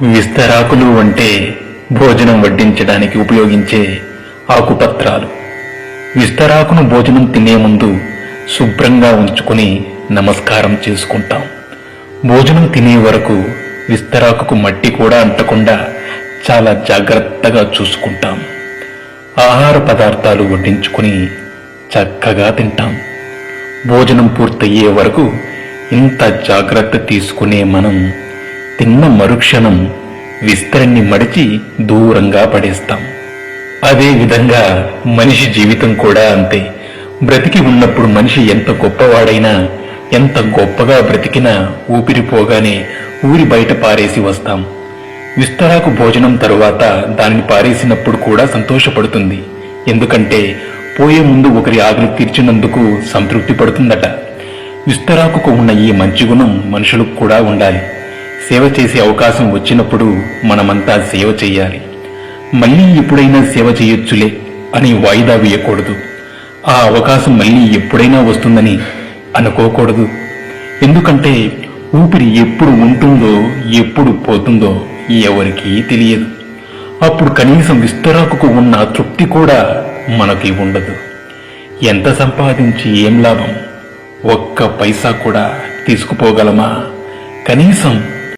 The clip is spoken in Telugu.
విస్తరాకులు అంటే భోజనం వడ్డించడానికి ఉపయోగించే ఆకుపత్రాలు. విస్తరాకును భోజనం తినే ముందు శుభ్రంగా ఉంచుకుని నమస్కారం చేసుకుంటాం. భోజనం తినే వరకు విస్తరాకుకు మట్టి కూడా అంటకుండా చాలా జాగ్రత్తగా చూసుకుంటాం. ఆహార పదార్థాలు వడ్డించుకుని చక్కగా తింటాం. భోజనం పూర్తయ్యే వరకు ఇంత జాగ్రత్త తీసుకునే మనం తిన్న మరుక్షణం విస్తరాన్ని మడిచి దూరంగా పడేస్తాం. అదే విధంగా మనిషి జీవితం కూడా అంతే. బ్రతికి ఉన్నప్పుడు మనిషి ఎంత గొప్పవాడైనా, ఎంత గొప్పగా బ్రతికినా ఊపిరిపోగానే ఊరి బయట పారేసి వస్తాం. విస్తరాకు భోజనం తరువాత దానిని పారేసినప్పుడు కూడా సంతోషపడుతుంది. ఎందుకంటే పోయే ముందు ఒకరి ఆకలి తీర్చినందుకు సంతృప్తి పడుతుందట. విస్తరాకుకు ఉన్న ఈ మంచి గుణం మనుషులకు కూడా ఉండాలి. సేవ చేసే అవకాశం వచ్చినప్పుడు మనమంతా సేవ చెయ్యాలి. మళ్ళీ ఎప్పుడైనా సేవ చేయొచ్చులే అని వాయిదా వేయకూడదు. ఆ అవకాశం మళ్ళీ ఎప్పుడైనా వస్తుందని అనుకోకూడదు. ఎందుకంటే ఊపిరి ఎప్పుడు ఉంటుందో ఎప్పుడు పోతుందో ఎవరికీ తెలియదు. అప్పుడు కనీసం విస్తరాకుకు ఉన్న తృప్తి కూడా మనకి ఉండదు. ఎంత సంపాదించి ఏం లాభం? ఒక్క పైసా కూడా తీసుకుపోగలమా? కనీసం